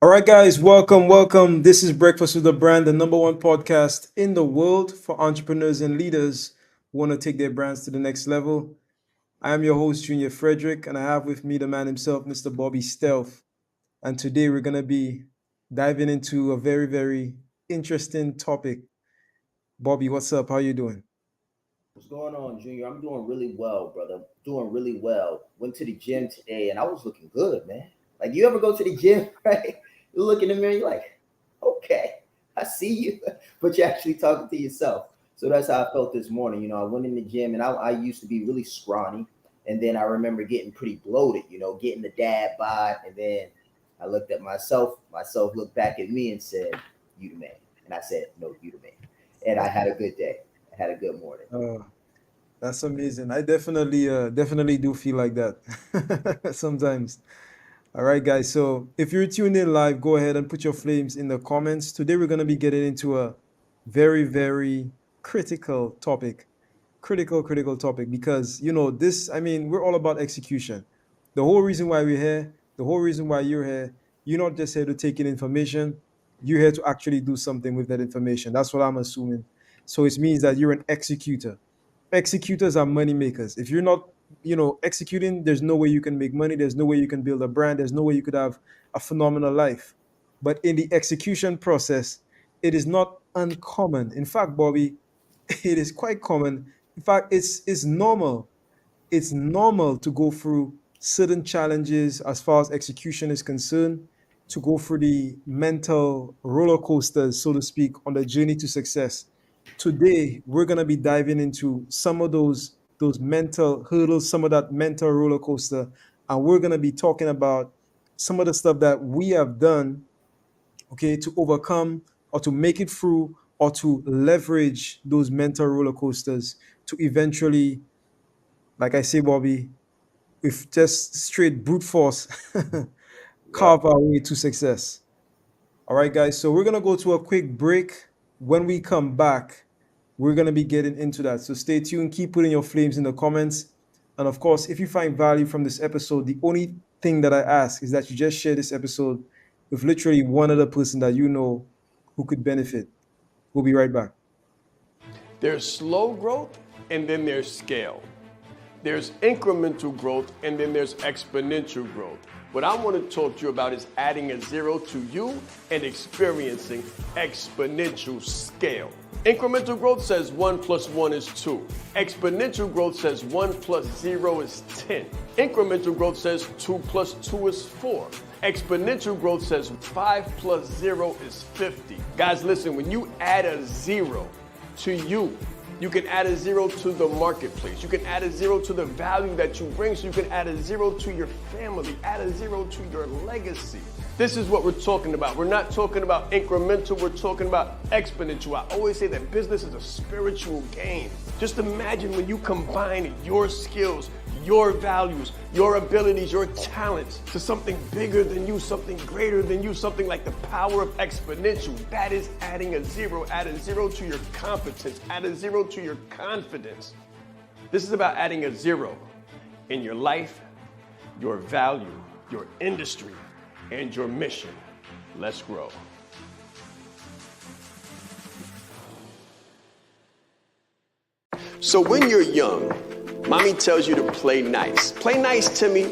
All right, guys, welcome. This is Breakfast with the Brand, the number one podcast in the world for entrepreneurs and leaders who want to take their brands to the next level. I am your host, Junior Frederick, and I have with me the man himself, Mr. Bobby Stealth. And today we're going to be diving into a very, very interesting topic. Bobby, what's up? How you doing? What's going on, Junior? I'm doing really well, brother. Doing really well. Went to the gym today and I was looking good, man. Like you ever go to the gym, right? You look in the mirror, you're like, okay, I see you, but you're actually talking to yourself. So that's how I felt this morning. I went in the gym and I used to be really scrawny. And then I remember getting pretty bloated, getting the dad bod. And then I looked at myself looked back at me and said, you the man. And I said, no, you the man. And I had a good day. I had a good morning. Uh, that's amazing. I definitely do feel like that sometimes. All right, guys. So if you're tuned in live, go ahead and put your flames in the comments. Today, we're going to be getting into a very, very critical topic. Critical topic because, we're all about execution. The whole reason why we're here, the whole reason why you're here, you're not just here to take in information, you're here to actually do something with that information. That's what I'm assuming. So it means that you're an executor. Executors are money makers. If you're not, executing, there's no way you can make money. There's no way you can build a brand. There's no way you could have a phenomenal life. But in the execution process, it is not uncommon. In fact, Bobby, it is quite common. In fact, it's normal. It's normal to go through certain challenges as far as execution is concerned, to go through the mental roller coasters, so to speak, on the journey to success. Today, we're gonna be diving into some of those mental hurdles, some of that mental roller coaster, and we're gonna be talking about some of the stuff that we have done, okay, to overcome or to make it through or to leverage those mental roller coasters to eventually, like I say, Bobby, with just straight brute force, Yep. carve our way to success. All right, guys. So we're gonna go to a quick break. When we come back, we're gonna be getting into that. So stay tuned. Keep putting your flames in the comments. And of course, if you find value from this episode, the only thing that I ask is that you just share this episode with literally one other person that you know who could benefit. We'll be right back. There's slow growth and then there's scale. There's incremental growth and then there's exponential growth. What I want to talk to you about is adding a zero to you and experiencing exponential scale. Incremental growth says 1 plus 1 is 2. Exponential growth says 1 plus 0 is 10. Incremental growth says 2 plus 2 is 4. Exponential growth says 5 plus 0 is 50. Guys, listen, when you add a zero to you, you can add a zero to the marketplace. You can add a zero to the value that you bring. So you can add a zero to your family, add a zero to your legacy. This is what we're talking about. We're not talking about incremental, we're talking about exponential. I always say that business is a spiritual game. Just imagine when you combine your skills, your values, your abilities, your talents to something bigger than you, something greater than you, something like the power of exponential. That is adding a zero. Add a zero to your competence, add a zero to your confidence. This is about adding a zero in your life, your value, your industry, and your mission. Let's grow. So when you're young, mommy tells you to play nice. Play nice, Timmy.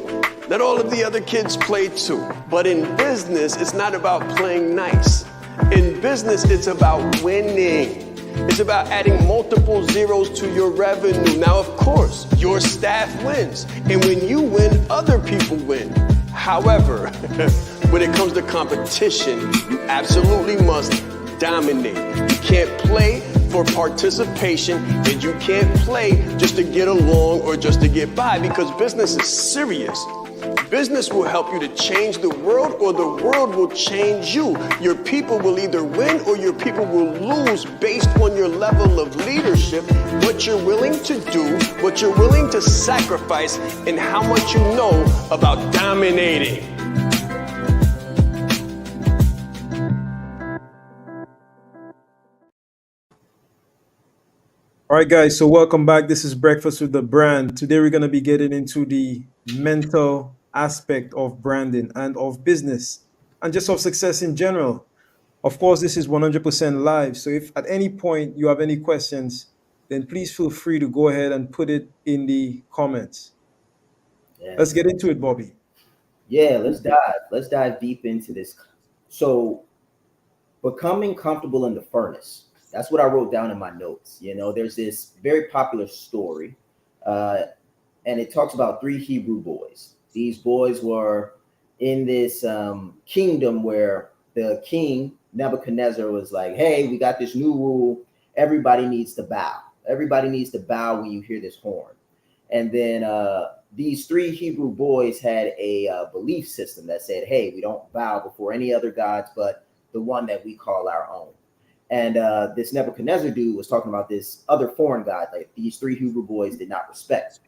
Let all of the other kids play too. But in business, it's not about playing nice. In business, it's about winning. It's about adding multiple zeros to your revenue. Now, of course, your staff wins. And when you win, other people win. However, when it comes to competition, you absolutely must dominate. You can't play for participation, and you can't play just to get along or just to get by, because business is serious. Business will help you to change the world, or the world will change you. Your people will either win or your people will lose based on your level of leadership, what you're willing to do, what you're willing to sacrifice, and how much you know about dominating. All right, guys. So welcome back. This is Breakfast with the Brand. Today we're going to be getting into the mental aspect of branding and of business. and just of success in general. Of course, this is 100% live. So if at any point you have any questions, then please feel free to go ahead and put it in the comments. Let's Yes. get into it, Bobby. Yeah, let's dive deep into this. So, becoming comfortable in the furnace. That's what I wrote down in my notes. There's this very popular story, uh, and it talks about three Hebrew boys. These boys were in this kingdom where the king Nebuchadnezzar was like, "Hey, we got this new rule. Everybody needs to bow. Everybody needs to bow when you hear this horn." And then these three Hebrew boys had a belief system that said, "Hey, we don't bow before any other gods but the one that we call our own." And this Nebuchadnezzar dude was talking about this other foreign god like these three Hebrew boys did not respect.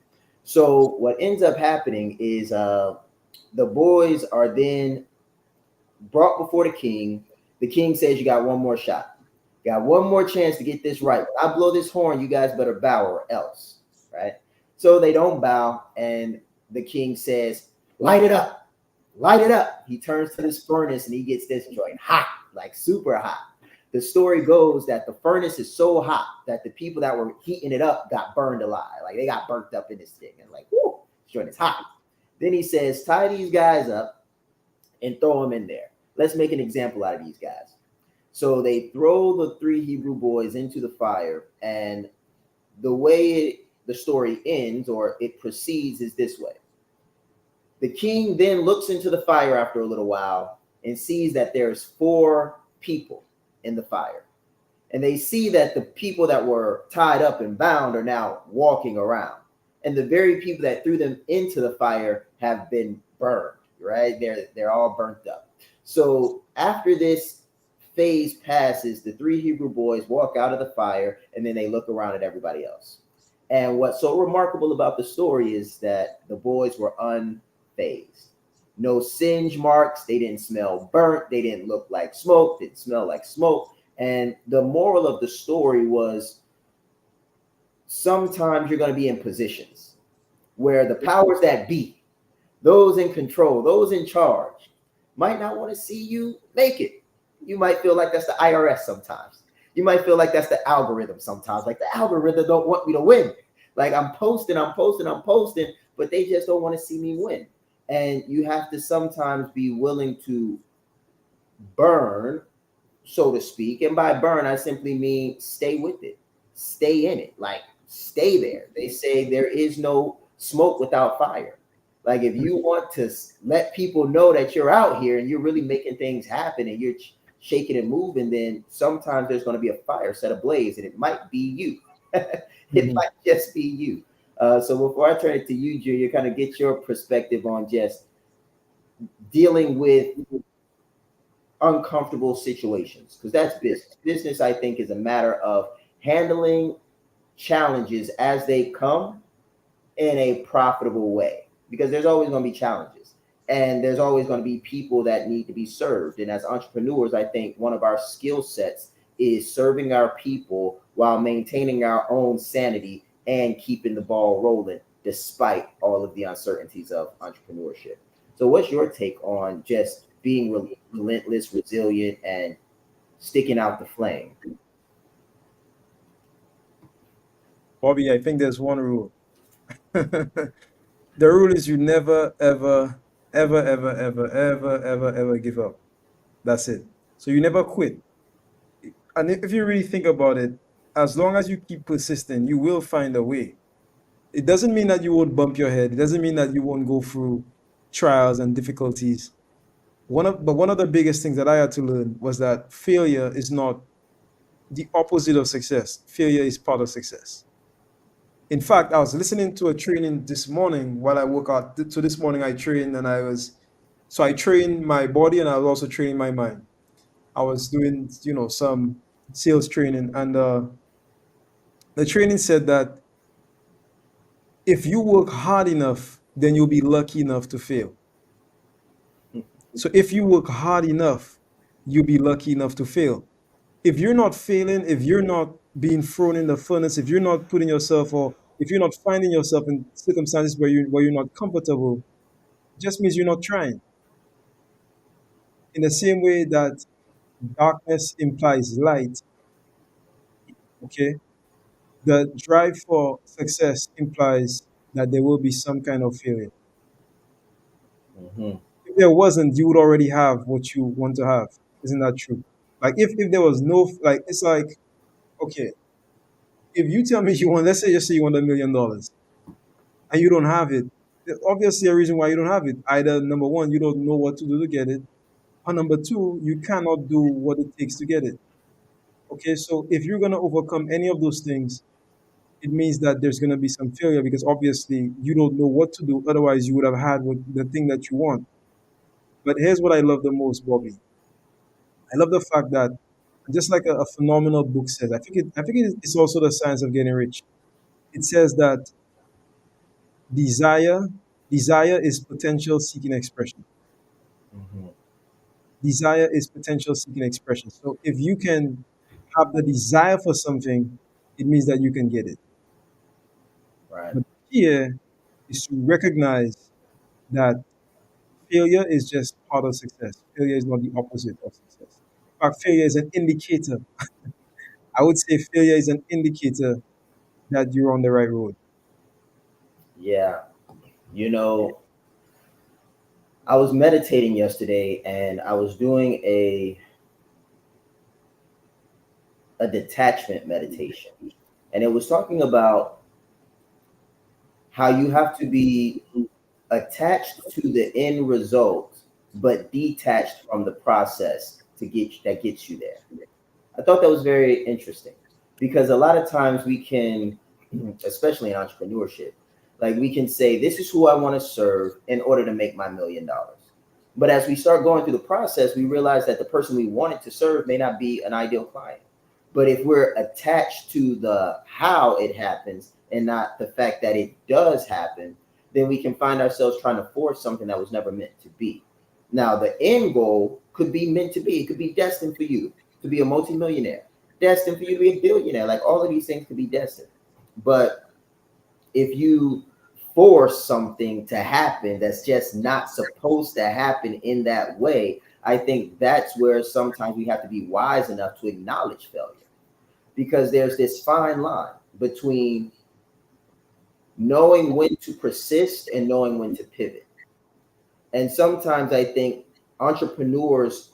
So what ends up happening is the boys are then brought before the king. The king says, "You got one more shot. You got one more chance to get this right. When I blow this horn, you guys better bow or else." Right? So they don't bow, and the king says, "Light it up. Light it up." He turns to this furnace and he gets this joint hot, like super hot. The story goes that the furnace is so hot that the people that were heating it up got burned alive. Like they got burnt up in this thing. And like, whoo, this joint is hot. Then he says, "Tie these guys up and throw them in there. Let's make an example out of these guys." So they throw the three Hebrew boys into the fire. And the way the story ends or it proceeds is this way. The king then looks into the fire after a little while and sees that there's four people in the fire. And they see that the people that were tied up and bound are now walking around. And the very people that threw them into the fire have been burned, right? They're all burnt up. So after this phase passes, the three Hebrew boys walk out of the fire and then they look around at everybody else. And what's so remarkable about the story is that the boys were unfazed. No singe marks. They didn't smell burnt. They didn't look like smoke. Didn't smell like smoke. And the moral of the story was sometimes you're going to be in positions where the powers that be, those in control, those in charge, might not want to see you make it. You might feel like that's the IRS sometimes. You might feel like that's the algorithm sometimes. Like the algorithm don't want me to win. Like I'm posting, but they just don't want to see me win. And you have to sometimes be willing to burn, so to speak. And by burn, I simply mean stay with it, stay in it, like stay there. They say there is no smoke without fire. Like if you want to let people know that you're out here and you're really making things happen and you're shaking and moving, then sometimes there's going to be a fire set ablaze and it might be you. It might just be you. So before I turn it to you, Junior, kind of get your perspective on just dealing with uncomfortable situations, because that's business. Business, I think, is a matter of handling challenges as they come in a profitable way, because there's always going to be challenges and there's always going to be people that need to be served. And as entrepreneurs, I think one of our skill sets is serving our people while maintaining our own sanity and keeping the ball rolling despite all of the uncertainties of entrepreneurship. So what's your take on just being relentless, resilient, and sticking out the flame? Bobby, I think there's one rule. The rule is you never, ever, ever, ever, ever, ever, ever, ever give up. That's it. So you never quit. And if you really think about it, as long as you keep persisting, you will find a way. It doesn't mean that you won't bump your head. It doesn't mean that you won't go through trials and difficulties. One of the biggest things that I had to learn was that failure is not the opposite of success. Failure is part of success. In fact, I was listening to a training this morning while I woke up. So this morning I trained and I trained my body and I was also training my mind. I was doing, some sales training, and the training said that if you work hard enough, then you'll be lucky enough to fail. So if you work hard enough, you'll be lucky enough to fail. If you're not failing, if you're not being thrown in the furnace, if you're not putting yourself, or if you're not finding yourself in circumstances where you're not comfortable, it just means you're not trying. in the same way that darkness implies light, okay, the drive for success implies that there will be some kind of failure. Hmm. If there wasn't, you would already have what you want to have. Isn't that true? Like if there was no like it's like okay, if you tell me you want, let's say just say you want $1 million and you don't have it, there's obviously a reason why you don't have it. Either number one, you don't know what to do to get it, or number two, you cannot do what it takes to get it. Okay, so if you're gonna overcome any of those things, it means that there's gonna be some failure because obviously you don't know what to do. Otherwise, you would have had the thing that you want. But here's what I love the most, Bobby. I love the fact that just like a phenomenal book says, it's also the science of getting rich. It says that desire desire is potential seeking expression. Hmm. Desire is potential seeking expression. So if you can have the desire for something, it means that you can get it. Right. But here is to recognize that failure is just part of success. Failure is not the opposite of success. In fact, failure is an indicator. I would say failure is an indicator that you're on the right road. Yeah. You know, I was meditating yesterday and I was doing a detachment meditation. And it was talking about how you have to be attached to the end result, but detached from the process to get that gets you there. I thought that was very interesting because a lot of times we can, especially in entrepreneurship, like we can say, this is who I want to serve in order to make my $1 million. But as we start going through the process, we realize that the person we wanted to serve may not be an ideal client. But if we're attached to the how it happens and not the fact that it does happen, then we can find ourselves trying to force something that was never meant to be. Now, the end goal could be meant to be, it could be destined for you to be a multimillionaire, destined for you to be a billionaire. Like all of these things could be destined. But if you force something to happen that's just not supposed to happen in that way, I think that's where sometimes we have to be wise enough to acknowledge failure because there's this fine line between knowing when to persist and knowing when to pivot. And sometimes I think entrepreneurs,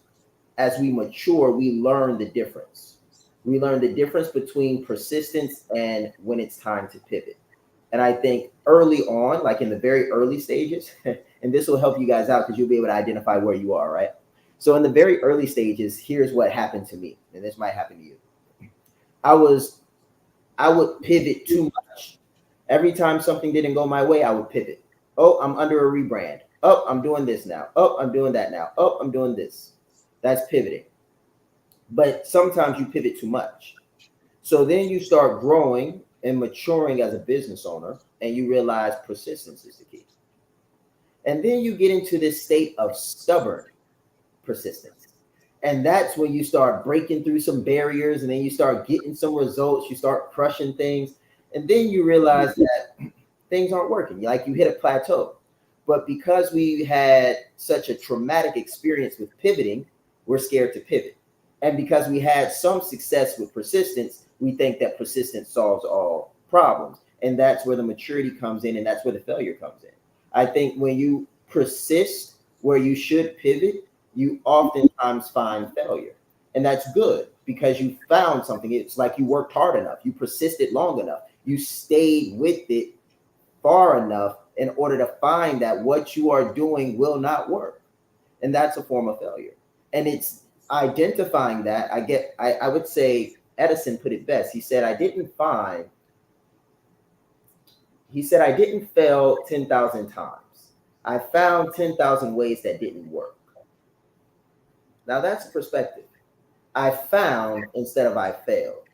as we mature, we learn the difference. We learn the difference between persistence and when it's time to pivot. And I think early on, like in the very early stages, and this will help you guys out because you'll be able to identify where you are, right? So in the very early stages, here's what happened to me, and this might happen to you. I was I would pivot too much. Every time something didn't go my way, I would pivot. Oh, I'm under a rebrand. Oh, I'm doing this now. Oh, I'm doing that now. Oh, I'm doing this. That's pivoting. But sometimes you pivot too much. So then you start growing and maturing as a business owner, and you realize persistence is the key. And then you get into this state of stubborn persistence. And that's when you start breaking through some barriers and then you start getting some results, you start crushing things. And then you realize that things aren't working. Like you hit a plateau. But because we had such a traumatic experience with pivoting, we're scared to pivot. And because we had some success with persistence, we think that persistence solves all problems. And that's where the maturity comes in, and that's where the failure comes in. I think when you persist where you should pivot, you oftentimes find failure. And that's good because you found something. It's like you worked hard enough, you persisted long enough, you stayed with it far enough in order to find that what you are doing will not work. And that's a form of failure. And it's identifying that. I would say Edison put it best. He said, I didn't fail 10,000 times. I found 10,000 ways that didn't work. Now that's perspective. I found instead of I failed.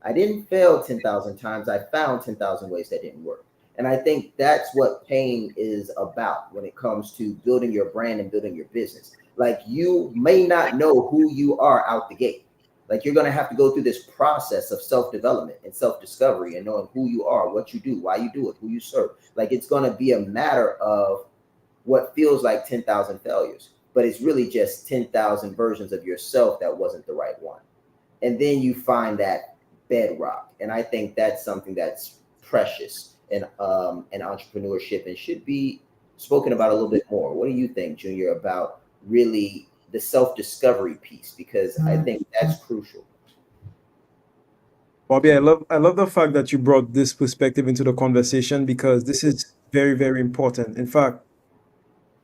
I didn't fail 10,000 times. I found 10,000 ways that didn't work. And I think that's what pain is about when it comes to building your brand and building your business. Like you may not know who you are out the gate. Like you're going to have to go through this process of self-development and self-discovery and knowing who you are, what you do, why you do it, who you serve. Like it's going to be a matter of what feels like 10,000 failures. but it's really just 10,000 versions of yourself that wasn't the right one. And then you find that bedrock. And I think that's something that's precious in entrepreneurship and should be spoken about a little bit more. What do you think, Junior, about really the self-discovery piece? Because I think that's crucial. Bobby, I love the fact that you brought this perspective into the conversation because this is very, very important. In fact,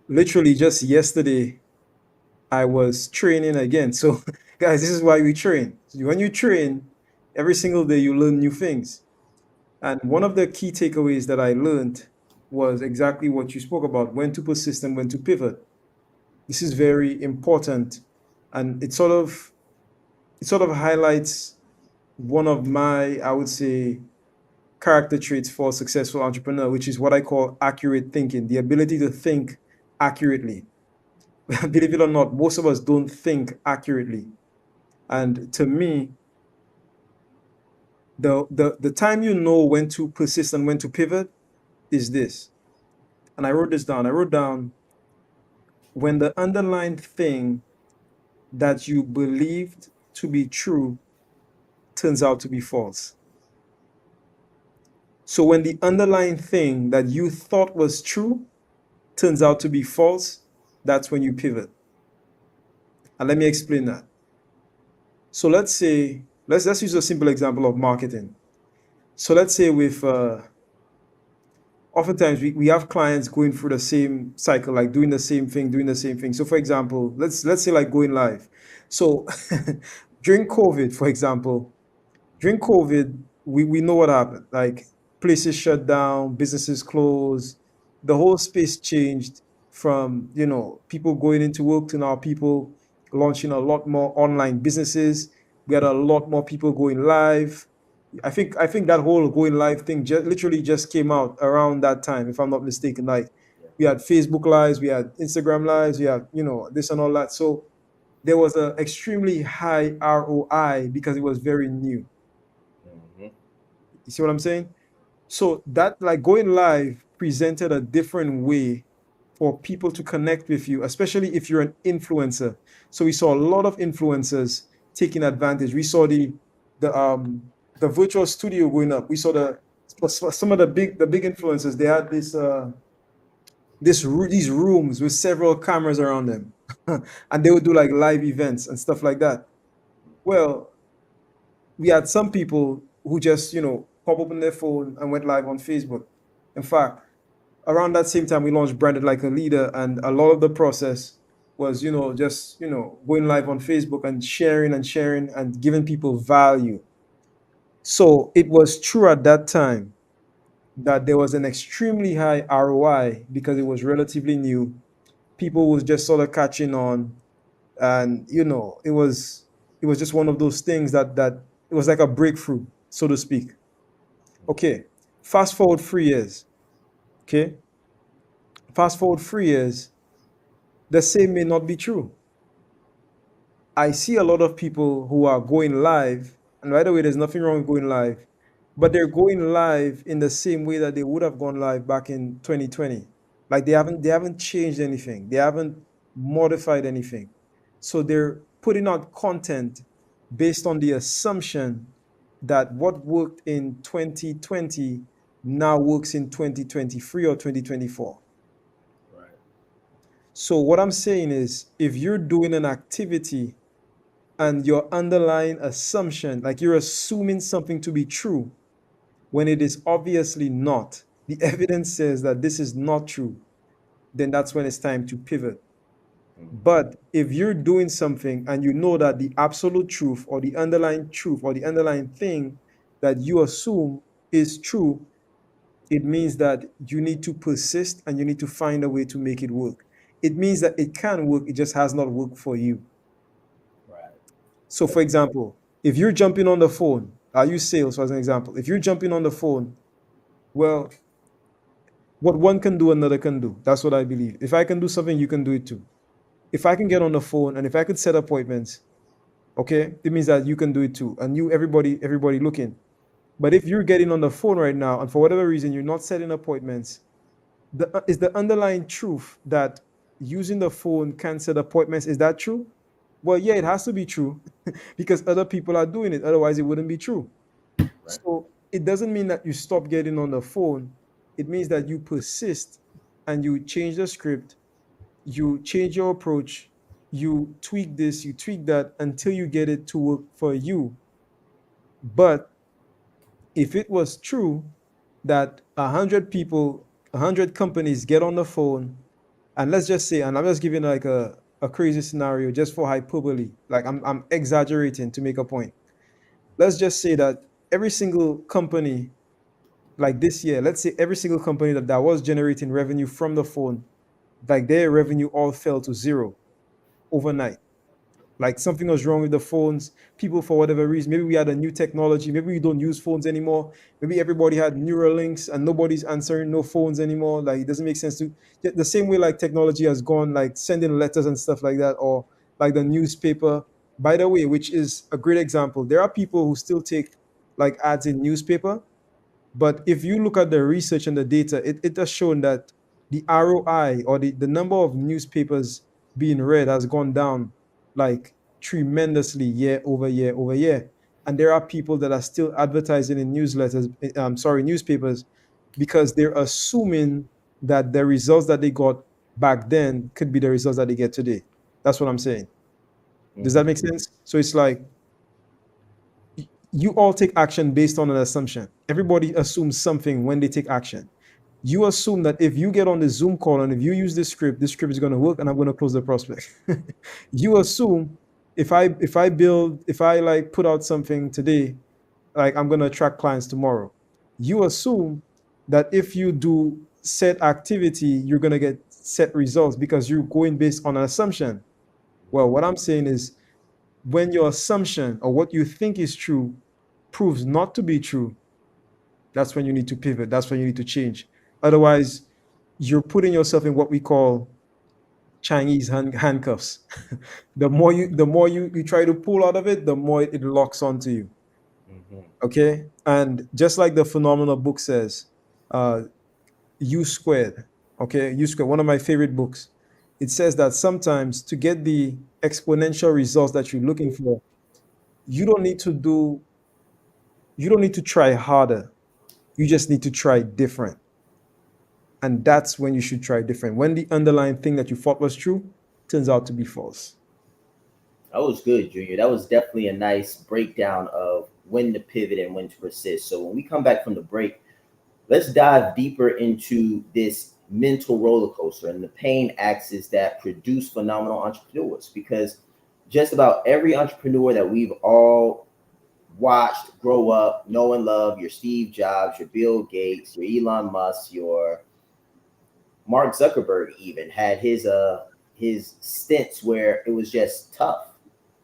literally just yesterday, I was training again. So, guys, this is why we train. When you train, every single day you learn new things. And one of the key takeaways that I learned was exactly what you spoke about, when to persist and when to pivot. This is very important. And it sort of highlights one of my, I would say, character traits for a successful entrepreneur, which is what I call accurate thinking, the ability to think accurately. Believe it or not, most of us don't think accurately. And to me, the time you know when to persist and when to pivot is this. And I wrote this down. I wrote down when the underlying thing that you believed to be true turns out to be false. So when the underlying thing that you thought was true turns out to be false, that's when you pivot. And let me explain that. So let's say, let's use a simple example of marketing. So let's say with oftentimes we have clients going through the same cycle, like doing the same thing, doing the same thing. So for example, let's say like going live. So during COVID, for example, during COVID, we know what happened. Like places shut down, businesses closed, the whole space changed from, people going into work to now people launching a lot more online businesses. We had a lot more people going live. I think that whole going live thing literally just came out around that time, if I'm not mistaken. Like Yeah. we had Facebook lives, we had Instagram lives, we had, this and all that. So there was an extremely high ROI because it was very new. Mhm. You see what I'm saying? So that like going live presented a different way for people to connect with you, especially if you're an influencer. So we saw a lot of influencers taking advantage. We saw the virtual studio going up. We saw some of the big influencers. They had these rooms with several cameras around them, and they would do like live events and stuff like that. Well, we had some people who just, pop open their phone and went live on Facebook. In fact, around that same time, we launched Branded Like a Leader, and a lot of the process was, just, going live on Facebook and sharing and giving people value. So it was true at that time that there was an extremely high ROI because it was relatively new. People was just sort of catching on, and it was just one of those things that it was like a breakthrough, so to speak. Okay, fast forward 3 years. Okay, fast forward 3 years. The same may not be true. I see a lot of people who are going live, and by the way, there's nothing wrong with going live, but they're going live in the same way that they would have gone live back in 2020. Like they haven't changed anything. They haven't modified anything. So they're putting out content based on the assumption that what worked in 2020 now works in 2023 or 2024. Right. So what I'm saying is if you're doing an activity and your underlying assumption, like you're assuming something to be true when it is obviously not, the evidence says that this is not true, then that's when it's time to pivot. Mhm. But if you're doing something and you know that the absolute truth or the underlying truth or the underlying thing that you assume is true, it means that you need to persist and you need to find a way to make it work. It means that it can work, it just has not worked for you. Right. So, for That's example, if you're jumping on the phone, I use sales as an example. If you're jumping on the phone, well, what one can do, another can do. That's what I believe. If I can do something, you can do it too. If I can get on the phone and if I could set appointments, okay, it means that you can do it too. And everybody looking. But if you're getting on the phone right now and for whatever reason you're not setting appointments, is the underlying truth that using the phone can set appointments. Is that true? Well, yeah, it has to be true because other people are doing it. Otherwise, it wouldn't be true. Right. So it doesn't mean that you stop getting on the phone. It means that you persist and you change the script, you change your approach, you tweak this, you tweak that until you get it to work for you. But if it was true that 100 people, 100 companies get on the phone, and let's just say, and I'm just giving like a crazy scenario just for hyperbole, like I'm exaggerating to make a point. Let's just say that every single company, like this year, let's say every single company that was generating revenue from the phone, like their revenue all fell to zero overnight. Like something was wrong with the phones. People, for whatever reason, maybe we had a new technology. Maybe we don't use phones anymore. Maybe everybody had neural links and nobody's answering no phones anymore. Like it doesn't make sense to the same way like technology has gone, like sending letters and stuff like that, or like the newspaper. By the way, which is a great example. There are people who still take like ads in newspaper, but if you look at the research and the data, it has shown that the ROI, or the number of newspapers being read, has gone down like tremendously year over year over year. And there are people that are still advertising in newsletters, newspapers, because they're assuming that the results that they got back then could be the results that they get today. That's what I'm saying. Does that Mm-hmm. make sense? So it's like you all take action based on an assumption. Everybody assumes something when they take action. You assume that if you get on the Zoom call and if you use this script is going to work and I'm going to close the prospect. You assume if I like put out something today, like I'm going to attract clients tomorrow. You assume that if you do set activity, you're going to get set results because you're going based on an assumption. Well, what I'm saying is when your assumption or what you think is true proves not to be true, that's when you need to pivot. That's when you need to change. Otherwise, you're putting yourself in what we call Chinese handcuffs. The more you try to pull out of it, the more it locks onto you. Mm-hmm. Okay. And just like the phenomenal book says, uh, U squared. Okay, U squared, one of my favorite books. It says that sometimes to get the exponential results that you're looking for, you don't need to do you don't need to try harder. You just need to try different. And that's when you should try different. When the underlying thing that you thought was true turns out to be false. That was good, Junior. That was definitely a nice breakdown of when to pivot and when to persist. So when we come back from the break, let's dive deeper into this mental roller coaster and the pain axis that produce phenomenal entrepreneurs. Because just about every entrepreneur that we've all watched grow up, know and love, your Steve Jobs, your Bill Gates, your Elon Musk, your Mark Zuckerberg, even had his stints where it was just tough.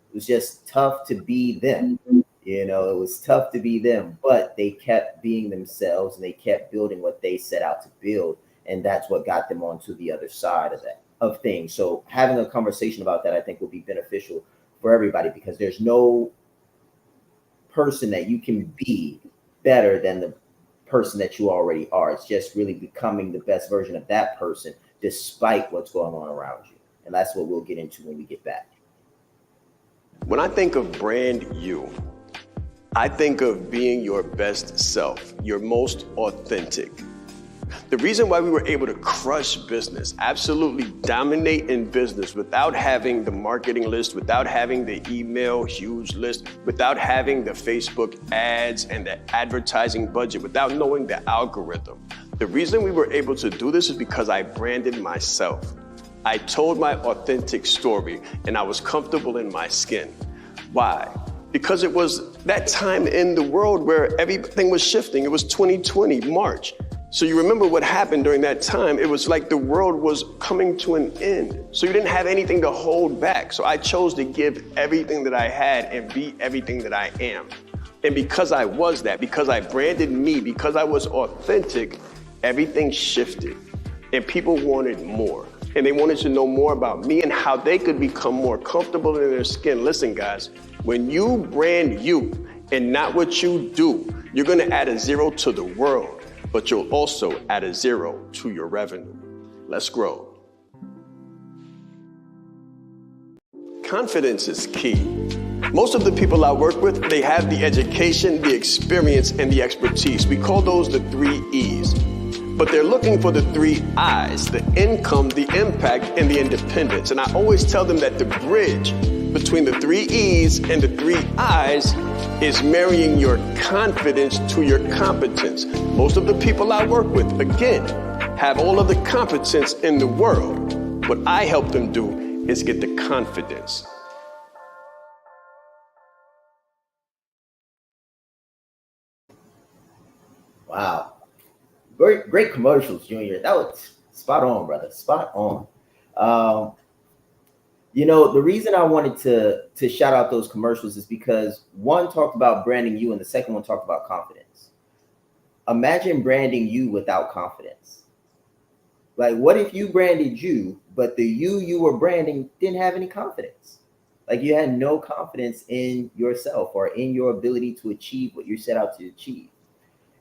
It was just tough to be them. You know, it was tough to be them, but they kept being themselves and they kept building what they set out to build. And that's what got them onto the other side of that of things. So having a conversation about that, I think, will be beneficial for everybody because there's no person that you can be better than the person that you already are. It's just really becoming the best version of that person despite what's going on around you. And that's what we'll get into when we get back. When I think of brand you, I think of being your best self, your most authentic. The reason why we were able to crush business, absolutely dominate in business without having the marketing list, without having the email huge list, without having the Facebook ads and the advertising budget, without knowing the algorithm. The reason we were able to do this is because I branded myself. I told my authentic story and I was comfortable in my skin. Why? Because it was that time in the world where everything was shifting. It was 2020, March. So you remember what happened during that time. It was like the world was coming to an end. So you didn't have anything to hold back. So I chose to give everything that I had and be everything that I am. And because I was that, because I branded me, because I was authentic, everything shifted. And people wanted more. And they wanted to know more about me and how they could become more comfortable in their skin. Listen, guys, when you brand you and not what you do, you're going to add a zero to the world, but you'll also add a zero to your revenue. Let's grow. Confidence is key. Most of the people I work with, they have the education, the experience, and the expertise. We call those the 3 E's. But they're looking for the 3 I's, the income, the impact, and the independence. And I always tell them that the bridge between the 3 E's and the 3 I's is marrying your confidence to your competence. Most of the people I work with, again, have all of the competence in the world. What I help them do is get the confidence. Wow. Great commercials, Junior. That was spot on, brother. Spot on. Um, the reason I wanted to shout out those commercials is because one talked about branding you and the second one talked about confidence. Imagine branding you without confidence. Like, what if you branded you, but the you were branding didn't have any confidence? Like, you had no confidence in yourself or in your ability to achieve what you set out to achieve.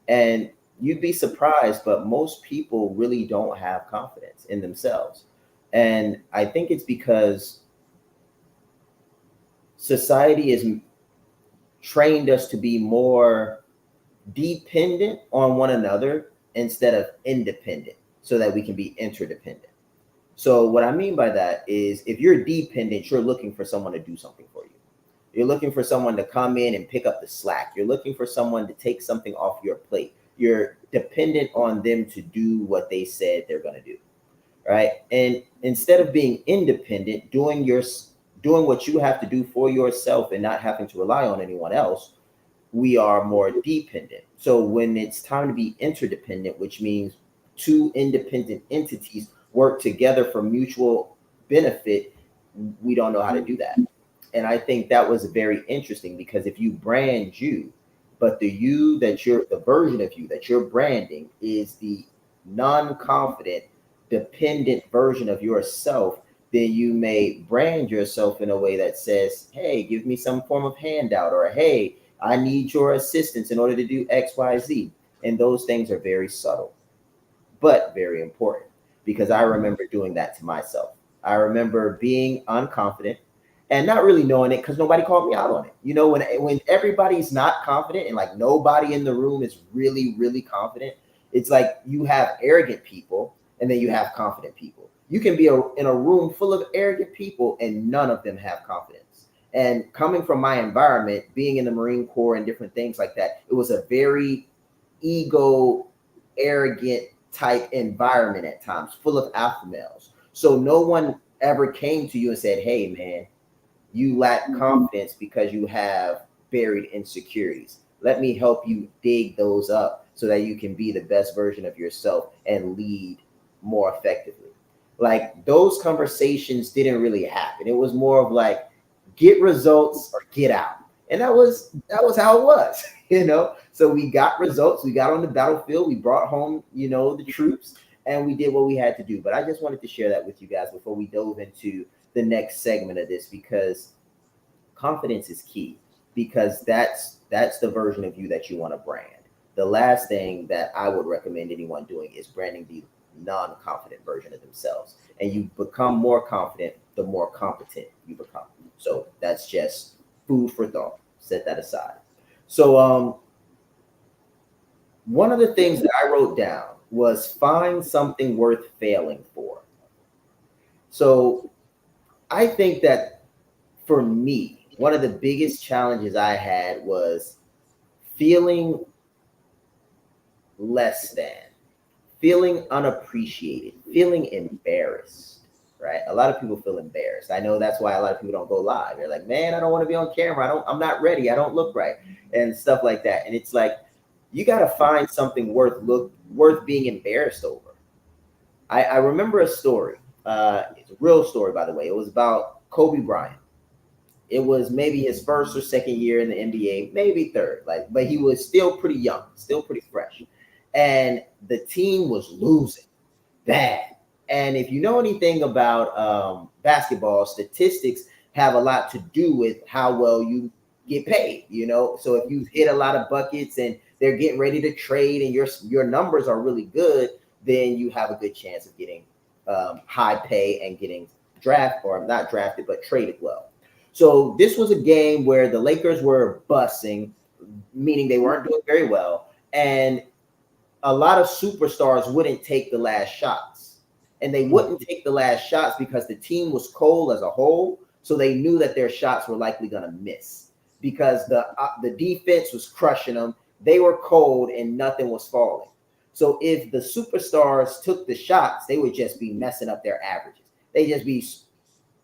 And you'd be surprised, but most people really don't have confidence in themselves. And I think it's because society has trained us to be more dependent on one another instead of independent so that we can be interdependent. So what I mean by that is if you're dependent, you're looking for someone to do something for you. You're looking for someone to come in and pick up the slack. You're looking for someone to take something off your plate. You're dependent on them to do what they said they're going to do, right? And instead of being independent, doing what you have to do for yourself and not having to rely on anyone else, we are more dependent. So when it's time to be interdependent, which means 2 independent entities work together for mutual benefit, we don't know how to do that. And I think that was very interesting because if you brand you, but the version of you that you're branding is the non-confident, dependent version of yourself, then you may brand yourself in a way that says, hey, give me some form of handout, or hey, I need your assistance in order to do X, Y, Z. And those things are very subtle, but very important, because I remember doing that to myself. I remember being unconfident and not really knowing it because nobody called me out on it. When everybody's not confident and like nobody in the room is really, really confident, it's like you have arrogant people and then you have confident people. You can be in a room full of arrogant people and none of them have confidence. And coming from my environment, being in the Marine Corps and different things like that, it was a very ego, arrogant type environment at times, full of alpha males. So no one ever came to you and said, hey, man, you lack confidence because you have buried insecurities. Let me help you dig those up so that you can be the best version of yourself and lead more effectively. Like, those conversations didn't really happen. It was more of like, get results or get out. And that was how it was, So we got results, we got on the battlefield, we brought home, the troops, and we did what we had to do. But I just wanted to share that with you guys before we dove into the next segment of this, because confidence is key, because that's the version of you that you want to brand. The last thing that I would recommend anyone doing is branding the non-confident version of themselves. And you become more confident the more competent you become. So that's just food for thought. Set that aside. So one of the things that I wrote down was find something worth failing for. So I think that for me, one of the biggest challenges I had was feeling less than, feeling unappreciated, feeling embarrassed, right? A lot of people feel embarrassed. I know that's why a lot of people don't go live. They're like, man, I don't want to be on camera. I'm not ready. I don't look right, and stuff like that. And it's like, you got to find something worth being embarrassed over. I remember a story. It's a real story, by the way. It was about Kobe Bryant. It was maybe his first or second year in the NBA, maybe third, but he was still pretty young, still pretty fresh. And the team was losing bad. And if you know anything about basketball, statistics have a lot to do with how well you get paid, So if you hit a lot of buckets and they're getting ready to trade and your numbers are really good, then you have a good chance of getting high pay and getting not drafted, but traded well. So this was a game where the Lakers were bussing, meaning they weren't doing very well, and a lot of superstars wouldn't take the last shots. And they Mm. wouldn't take the last shots because the team was cold as a whole. So they knew that their shots were likely going to miss because the defense was crushing them. They were cold and nothing was falling. So if the superstars took the shots, they would just be messing up their averages. They just be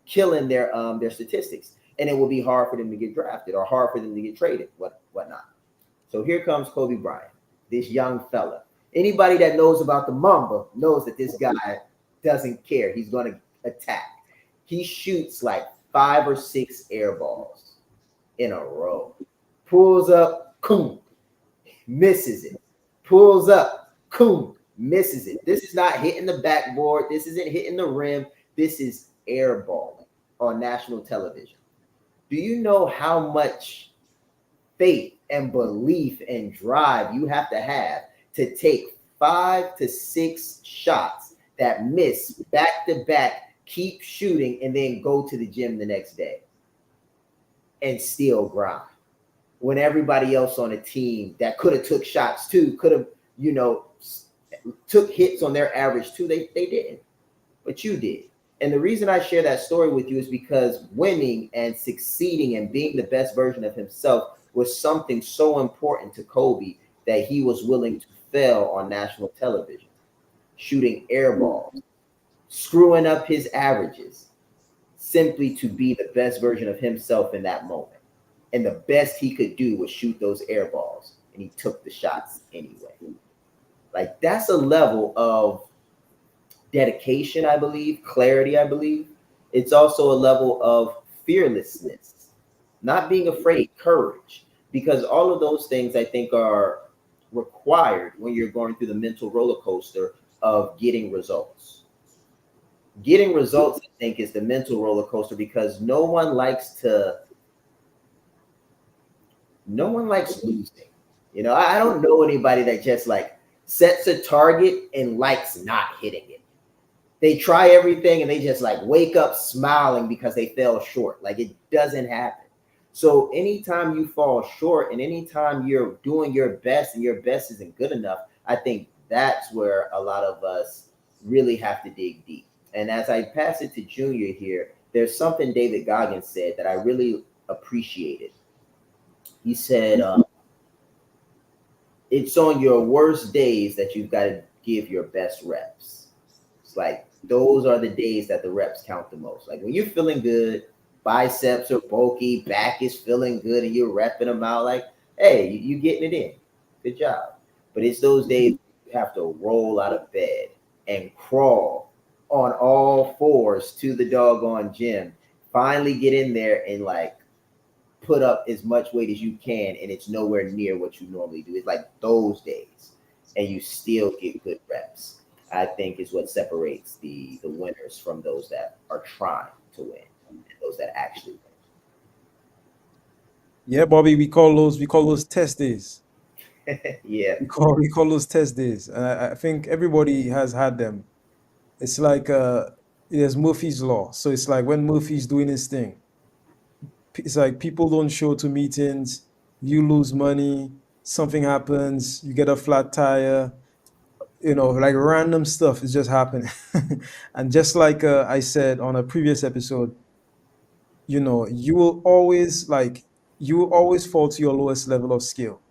killing their statistics, and it would be hard for them to get drafted or hard for them to get traded, whatnot. So here comes Kobe Bryant, this young fella. Anybody that knows about the Mamba knows that this guy doesn't care. He's going to attack. He shoots like 5 or 6 air balls in a row. Pulls up, coom, misses it. Pulls up, coom, misses it. This is not hitting the backboard. This isn't hitting the rim. This is airballing on national television. Do you know how much faith and belief and drive you have to take 5 to 6 shots that miss back to back, keep shooting, and then go to the gym the next day and still grind? When everybody else on the team that could have took shots too, could have, took hits on their average too, they didn't. But you did. And the reason I share that story with you is because winning and succeeding and being the best version of himself was something so important to Kobe that he was willing to fail on national television, shooting air balls, screwing up his averages, simply to be the best version of himself in that moment. And the best he could do was shoot those air balls, and he took the shots anyway. Like, that's a level of dedication, I believe, clarity, I believe. It's also a level of fearlessness, not being afraid, courage, because all of those things I think are required when you're going through the mental roller coaster of getting results. Getting results, I think, is the mental roller coaster because no one likes losing. I don't know anybody that just like sets a target and likes not hitting it. They try everything and they just like wake up smiling because they fell short. Like, it doesn't happen. So anytime you fall short and anytime you're doing your best and your best isn't good enough, I think that's where a lot of us really have to dig deep. And as I pass it to Junior here, there's something David Goggins said that I really appreciated. He said, it's on your worst days that you've got to give your best reps. It's like those are the days that the reps count the most. Like when you're feeling good, biceps are bulky, back is feeling good, and you're repping them out, like, hey, you getting it in. Good job. But it's those days you have to roll out of bed and crawl on all fours to the doggone gym, finally get in there and like put up as much weight as you can, and it's nowhere near what you normally do. It's like those days, and you still get good reps. I think is what separates the winners from those that are trying to win, and those that actually Yeah, Bobby, we call those test days. win. Yeah, We call those test days. And I think everybody has had them. It's like there's Murphy's law. So it's like when Murphy's doing his thing, it's like people don't show to meetings, you lose money, something happens, you get a flat tire, like random stuff is just happening. And just like I said on a previous episode, you will always fall to your lowest level of skill,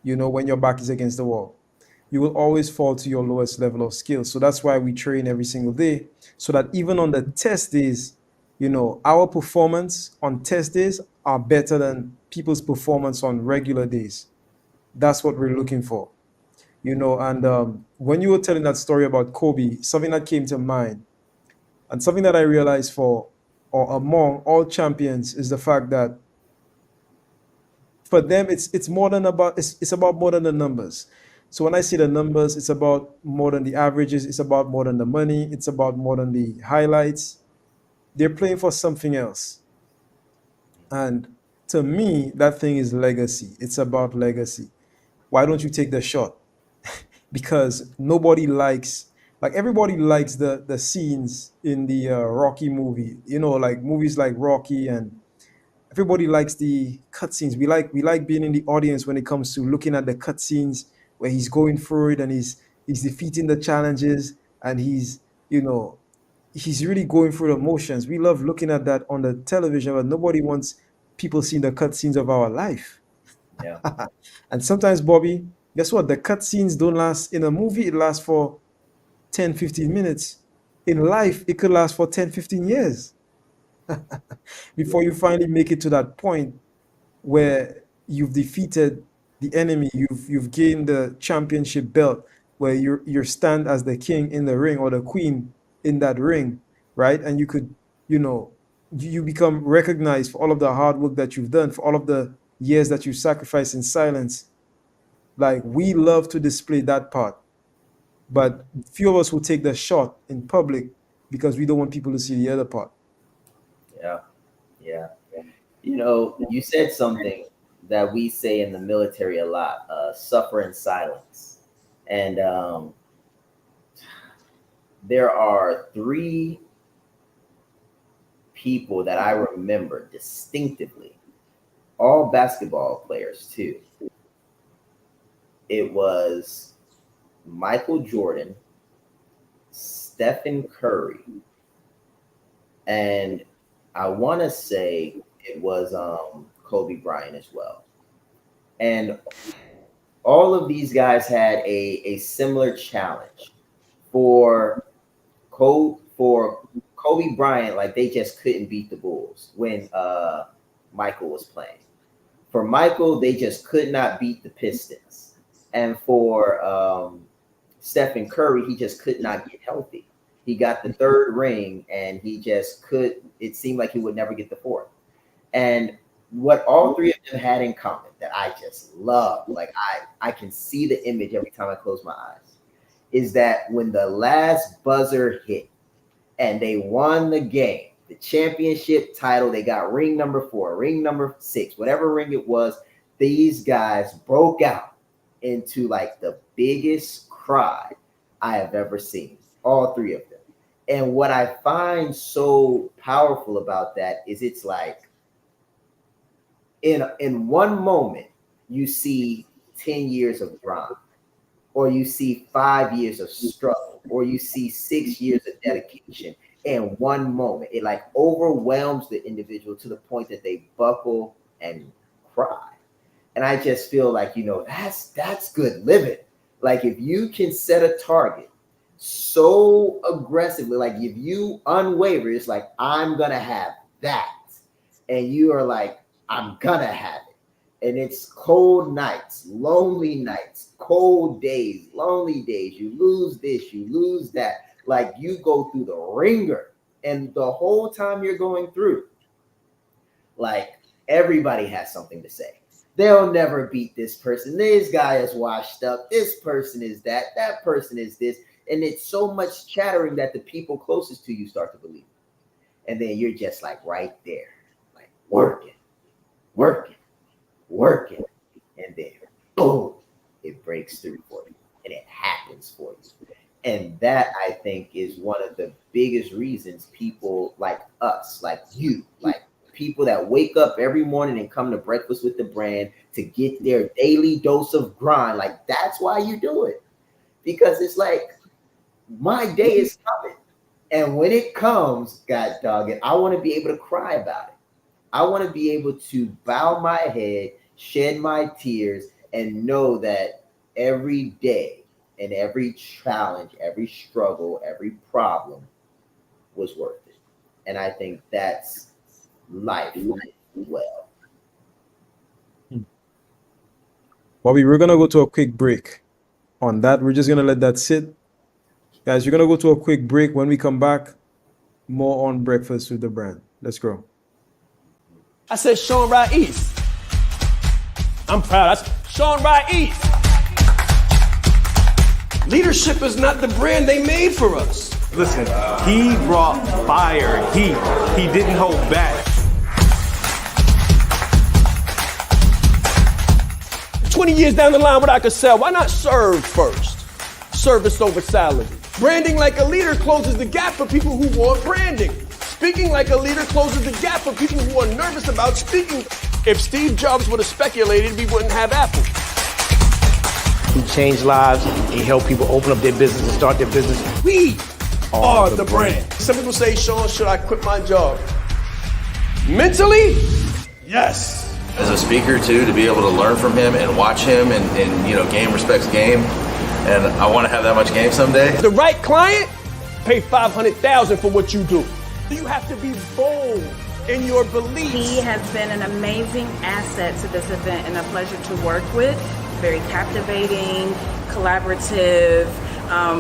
when your back is against the wall. You will always fall to your lowest level of skill. So that's why we train every single day, so that even on the test days, our performance on test days are better than people's performance on regular days. That's what we're looking for. And when you were telling that story about Kobe, something that came to mind, and something that I realized for or among all champions, is the fact that for them it's about more than the numbers. So when I see the numbers, it's about more than the averages, it's about more than the money, it's about more than the highlights. They're playing for something else. And to me, that thing is legacy. It's about legacy. Why don't you take the shot? Because nobody likes Like everybody likes the scenes in the Rocky movie, like movies like Rocky, and everybody likes the cutscenes. We like being in the audience when it comes to looking at the cutscenes where he's going through it and he's defeating the challenges, and you know he's really going through the motions. We love looking at that on the television, but nobody wants people seeing the cutscenes of our life. Yeah. And sometimes, Bobby, guess what? The cutscenes don't last in a movie. It lasts for 10, 15 minutes. In life, it could last for 10, 15 years before you finally make it to that point where you've defeated the enemy, you've gained the championship belt, where you stand as the king in the ring or the queen in that ring, right? And you could, you become recognized for all of the hard work that you've done, for all of the years that you sacrificed in silence. Like we love to display that part, but few of us will take the shot in public because we don't want people to see the other part. Yeah. Yeah. You said something that we say in the military a lot, suffer in silence. And there are three people that I remember distinctively, all basketball players too. It was Michael Jordan, Stephen Curry, and I want to say it was Kobe Bryant as well. And all of these guys had a similar challenge. For Kobe Bryant, like they just couldn't beat the Bulls when Michael was playing. For Michael, they just could not beat the Pistons. And for Stephen Curry, he just could not get healthy. He got the third ring and he just it seemed like he would never get the fourth. And what all three of them had in common that I just love, like I can see the image every time I close my eyes, is that when the last buzzer hit and they won the game, the championship title, they got ring number 4, ring number 6, whatever ring it was, these guys broke out into like the biggest cry I have ever seen, all three of them. And what I find so powerful about that is it's like in one moment you see 10 years of grind, or you see 5 years of struggle, or you see 6 years of dedication. In one moment, it like overwhelms the individual to the point that they buckle and cry. And I just feel like, that's good living. Like if you can set a target so aggressively, like if you unwaver, it's like, I'm going to have that. And you are like, I'm going to have it. And it's cold nights, lonely nights, cold days, lonely days. You lose this, you lose that. Like you go through the ringer, and the whole time you're going through, like everybody has something to say. They'll never beat this person. This guy is washed up. This person is that. That person is this. And it's so much chattering that the people closest to you start to believe it. And then you're just like right there, like working. And then boom, it breaks through for you. And it happens for you. And that, I think, is one of the biggest reasons people like us, like you, like people that wake up every morning and come to Breakfast with the Brand to get their daily dose of grind. Like, that's why you do it. Because it's like, my day is coming. And when it comes, God dog it, I want to be able to cry about it. I want to be able to bow my head, shed my tears, and know that every day and every challenge, every struggle, every problem was worth it. And I think that's life well. Bobby, we're going to go to a quick break on that. We're just going to let that sit. Guys, we're going to go to a quick break. When we come back, more on Breakfast with the Brand. Let's go. I said Shaan right east. I'm proud. I said Shaan right east. Leadership is not the brand they made for us. Listen, he brought fire, heat. He didn't hold back. 20 years down the line, what I could sell, why not serve first? Service over salary. Branding like a leader closes the gap for people who want branding. Speaking like a leader closes the gap for people who are nervous about speaking. If Steve Jobs would have speculated, we wouldn't have Apple. He changed lives. He helped people open up their business and start their business. We are the brand. Some people say, Shaan, should I quit my job? Mentally, yes. As a speaker too, to be able to learn from him and watch him and game respects game. And I want to have that much game someday. The right client, pay $500,000 for what you do. You have to be bold in your beliefs. He has been an amazing asset to this event and a pleasure to work with. Very captivating, collaborative,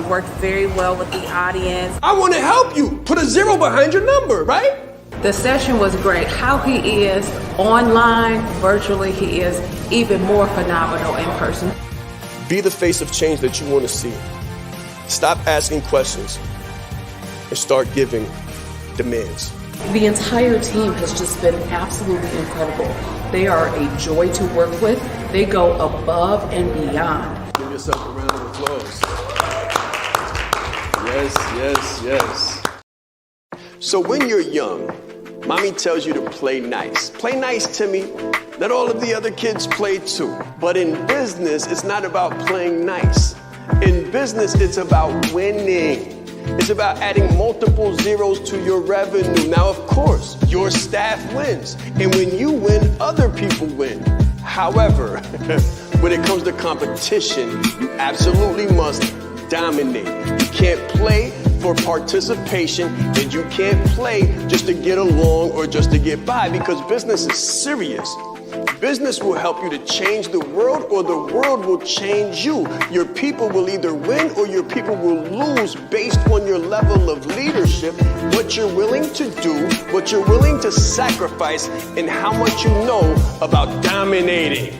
worked very well with the audience. I want to help you. Put a 0 behind your number, right? The session was great. How he is online, virtually, he is even more phenomenal in person. Be the face of change that you want to see. Stop asking questions and start giving demands. The entire team has just been absolutely incredible. They are a joy to work with. They go above and beyond. Give yourself a round of applause. Yes, yes, yes. So when you're young, mommy tells you to play nice. Play nice, Timmy. Let all of the other kids play too. But in business, it's not about playing nice. In business, it's about winning. It's about adding multiple zeros to your revenue. Now, of course, your staff wins. And when you win, other people win. However, when it comes to competition, you absolutely must dominate. You can't play for participation, and you can't play just to get along or just to get by, because business is serious. Business will help you to change the world, or the world will change you. Your people will either win or your people will lose based on your level of leadership, what you're willing to do, what you're willing to sacrifice, and how much you know about dominating.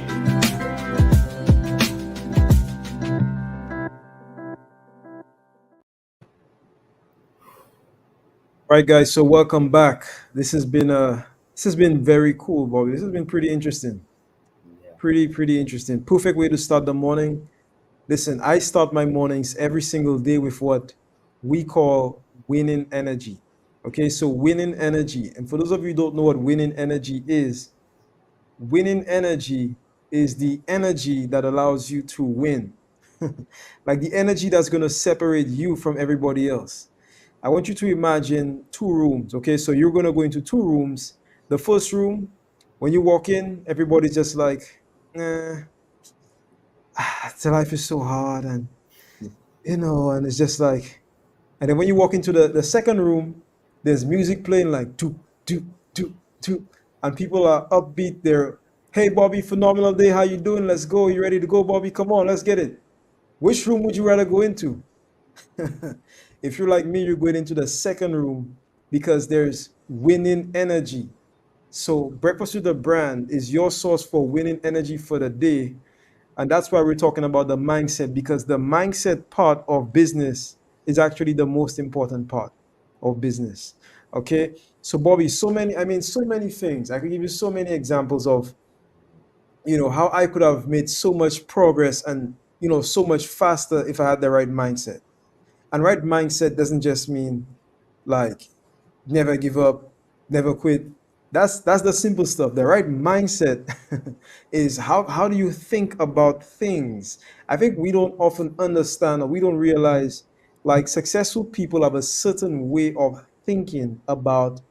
All right, guys. So welcome back. This has been very cool, Bobby. This has been pretty interesting. Pretty interesting. Perfect way to start the morning. Listen, I start my mornings every single day with what we call winning energy. Okay, so winning energy. And for those of you who don't know what winning energy is the energy that allows you to win. Like the energy that's going to separate you from everybody else. I want you to imagine 2 rooms. Okay, so you're going to go into 2 rooms. The first room, when you walk in, everybody's just like, the life is so hard, and and it's just like, and then when you walk into the second room, there's music playing like do do do do, and people are upbeat. They're, hey Bobby, phenomenal day, how you doing? Let's go. You ready to go, Bobby? Come on, let's get it. Which room would you rather go into? If you're like me, you're going into the second room because there's winning energy. So Breakfast with the Brand is your source for winning energy for the day. And that's why we're talking about the mindset, because the mindset part of business is actually the most important part of business. Okay. So Bobby, so many things. I could give you so many examples of, how I could have made so much progress and, so much faster if I had the right mindset. And right mindset doesn't just mean like never give up, never quit. That's the simple stuff. The right mindset is how do you think about things? I think we don't often understand, or we don't realize, like, successful people have a certain way of thinking about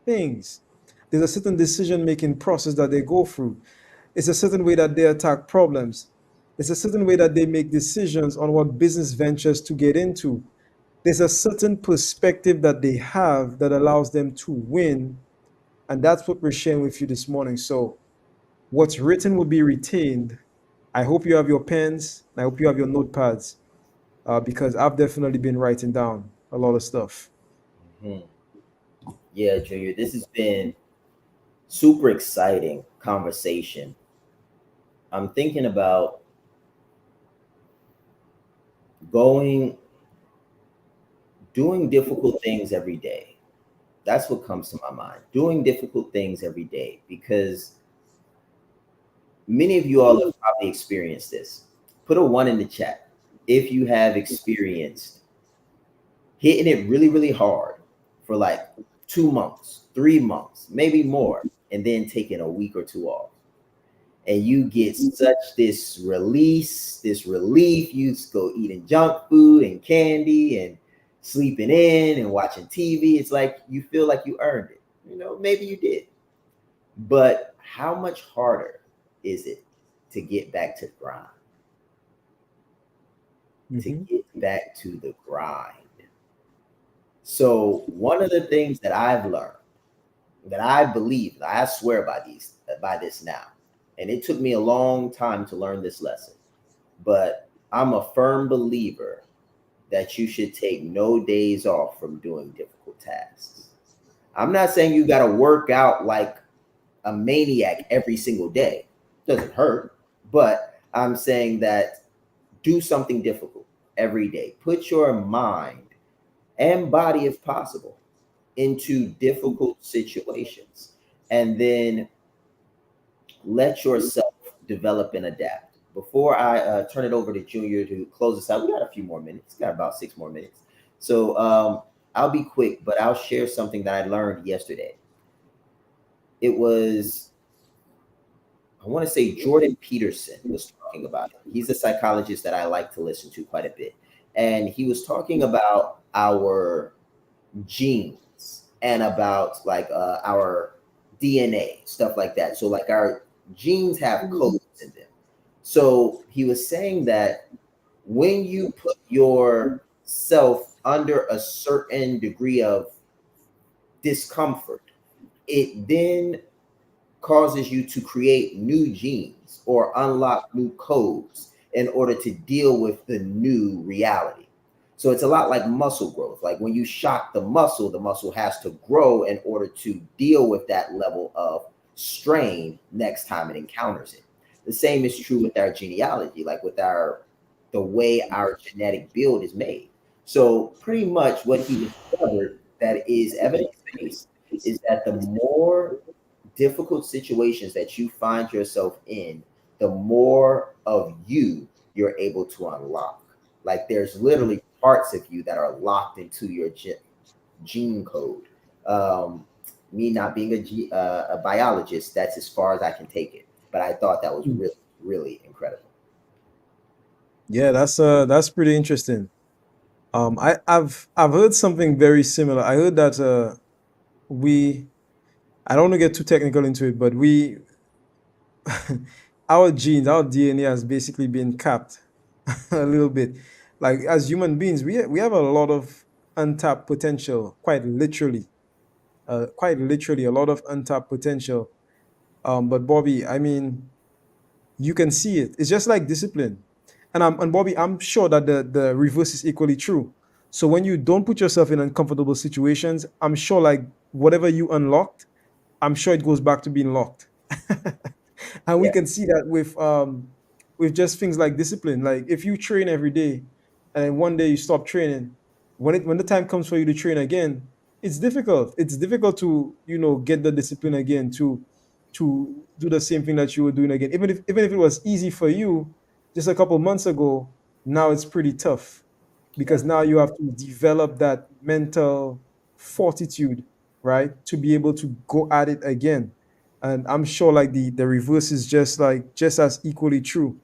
things. There's a certain decision-making process that they go through. It's a certain way that they attack problems. It's a certain way that they make decisions on what business ventures to get into. There's a certain perspective that they have that allows them to win. And that's what we're sharing with you this morning. So what's written will be retained. I hope you have your pens. I hope you have your notepads, because I've definitely been writing down a lot of stuff. Mm-hmm. Yeah, Junior, this has been super exciting conversation. I'm thinking about doing difficult things every day. That's what comes to my mind. Doing difficult things every day, because many of you all have probably experienced this. Put a 1 in the chat if you have experienced hitting it really, really hard for like 2 months, 3 months, maybe more, and then taking a week or two off. And you get such this release, this relief. You just go eating junk food and candy and sleeping in and watching TV. It's like you feel like you earned it. Maybe you did. But how much harder is it to get back to the grind? To Hmm. get back to the grind. So one of the things that I've learned, that I believe, I swear by this now, and it took me a long time to learn this lesson, but I'm a firm believer that you should take no days off from doing difficult tasks. I'm not saying you got to work out like a maniac every single day. Doesn't hurt, but I'm saying that do something difficult every day. Put your mind and body, if possible, into difficult situations, and then let yourself develop and adapt. Before I turn it over to Junior to close us out, we got a few more minutes. Got about 6 more minutes. So I'll be quick, but I'll share something that I learned yesterday. It was, I want to say, Jordan Peterson was talking about it. He's a psychologist that I like to listen to quite a bit. And he was talking about our genes and about like our DNA, stuff like that. So like our genes have codes in them. So he was saying that when you put yourself under a certain degree of discomfort, it then causes you to create new genes or unlock new codes in order to deal with the new reality. So it's a lot like muscle growth. Like when you shock the muscle has to grow in order to deal with that level of strain next time it encounters it. The same is true with our genealogy, like with the way our genetic build is made. So pretty much what he discovered that is evidence based is that the more difficult situations that you find yourself in, the more of you're able to unlock. Like there's literally parts of you that are locked into your gene code. Um, Me not being a biologist, that's as far as I can take it. But I thought that was really, really incredible. Yeah, that's pretty interesting. I've heard something very similar. I heard that we I don't want to get too technical into it, but we our genes, our DNA has basically been capped a little bit. Like as human beings, we have a lot of untapped potential, quite literally a lot of untapped potential. But Bobby, I mean, you can see it. It's just like discipline. And Bobby, I'm sure that the reverse is equally true. So when you don't put yourself in uncomfortable situations, I'm sure like whatever you unlocked, I'm sure it goes back to being locked. And we Yeah, can see that with just things like discipline. Like if you train every day and then one day you stop training, when the time comes for you to train again, it's difficult. It's difficult to, get the discipline again to do the same thing that you were doing again. Even if it was easy for you just a couple months ago, now it's pretty tough yeah, because now you have to develop that mental fortitude, right? To be able to go at it again. And I'm sure like the reverse is just as equally true.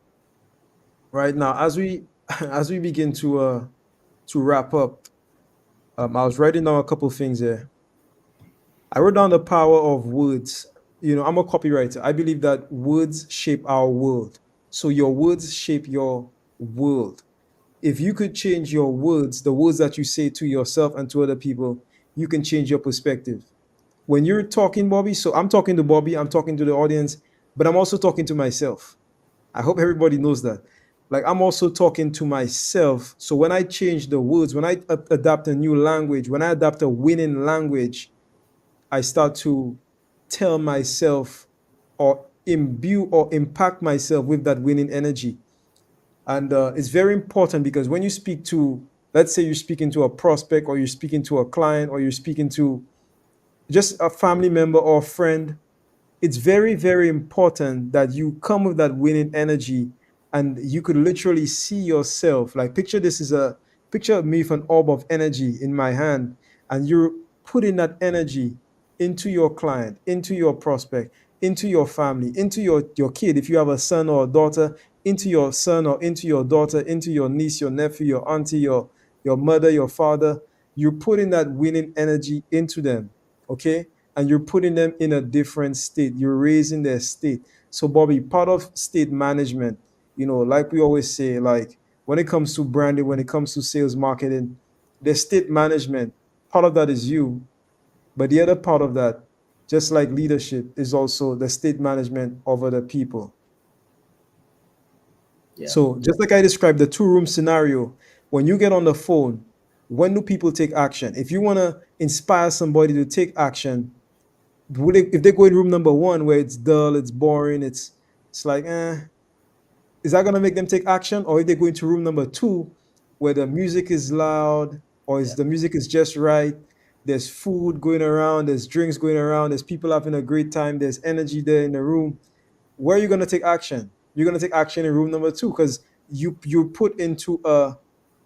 Right now, as we as we begin to wrap up, I was writing down a couple things here. I wrote down the power of words. I'm a copywriter. I believe that words shape our world. So your words shape your world. If you could change your words, the words that you say to yourself and to other people, you can change your perspective. When you're talking, Bobby, so I'm talking to Bobby, I'm talking to the audience, but I'm also talking to myself. I hope everybody knows that. Like I'm also talking to myself. So when I change the words, when I adapt a new language, when I adapt a winning language, I start to tell myself or imbue or impact myself with that winning energy. And it's very important because when you speak to, let's say you're speaking to a prospect or you're speaking to a client or you're speaking to just a family member or friend, it's very, very important that you come with that winning energy and you could literally see yourself. Like picture this is Picture me with an orb of energy in my hand, and you're putting that energy into your client, into your prospect, into your family, into your kid. If you have a son or a daughter, into your son or into your daughter, into your niece, your nephew, your auntie, your mother, your father. You're putting that winning energy into them, okay? And you're putting them in a different state. You're raising their state. So, Bobby, part of state management, like we always say, like when it comes to branding, when it comes to sales marketing, the state management, part of that is you. But the other part of that, just like leadership, is also the state management of other people. Yeah. So just like I described the two-room scenario, when you get on the phone, when do people take action? If you want to inspire somebody to take action, if they go in room number one where it's dull, it's boring, it's like, is that gonna make them take action? Or if they go into room number two where the music is loud, or Yeah. is the music is just right, there's food going around, there's drinks going around, there's people having a great time, there's energy there in the room, where are you going to take action? You're going to take action in room number two because you put into a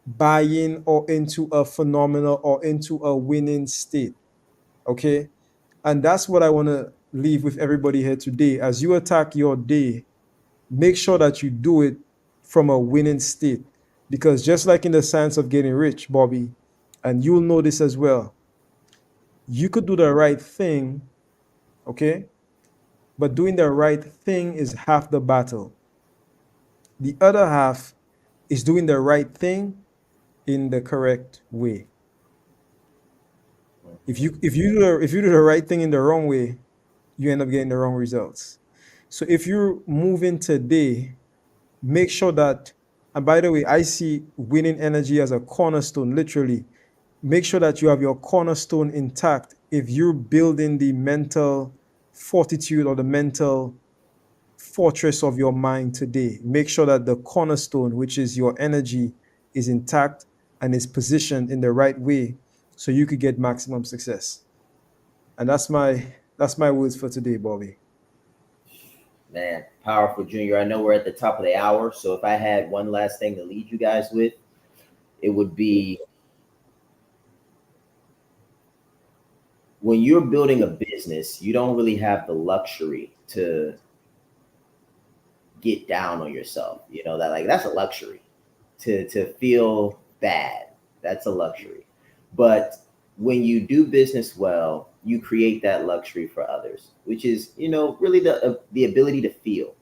buy-in or into a phenomenal or into a winning state. Okay. And that's what I want to leave with everybody here today. As you attack your day, make sure that you do it from a winning state. Because just like in the science of getting rich, Bobby, and you'll know this as well, you could do the right thing, okay? But doing the right thing is half the battle. The other half is doing the right thing in the correct way. If you do the right thing in the wrong way, you end up getting the wrong results. So if you're moving today, make sure that, and by the way, I see winning energy as a cornerstone, literally. Make sure that you have your cornerstone intact if you're building the mental fortitude or the mental fortress of your mind today. Make sure that the cornerstone, which is your energy, is intact and is positioned in the right way so you could get maximum success. And that's my words for today, Bobby. Man, powerful, Junior. I know we're at the top of the hour, so if I had one last thing to leave you guys with, it would be when you're building a business, you don't really have the luxury to get down on yourself. You know that, like, that's a luxury. To feel bad, that's a luxury. But when you do business well, you create that luxury for others, which is, really the ability to feel,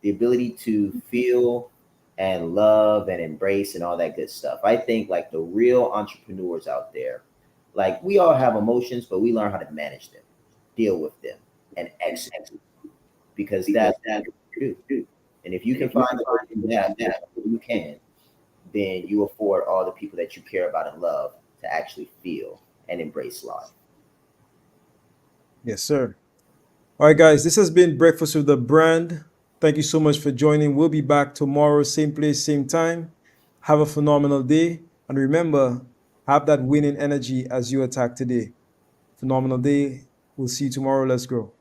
the ability to feel and love and embrace and all that good stuff. I think like the real entrepreneurs out there, like, we all have emotions, but we learn how to manage them, deal with them, and execute, because that's what you do. And if you can find the person that you can, then you afford all the people that you care about and love to actually feel and embrace life. Yes, sir. All right, guys, this has been Breakfast with the Brand. Thank you so much for joining. We'll be back tomorrow, same place, same time. Have a phenomenal day. And remember, have that winning energy as you attack today. Phenomenal day. We'll see you tomorrow. Let's grow.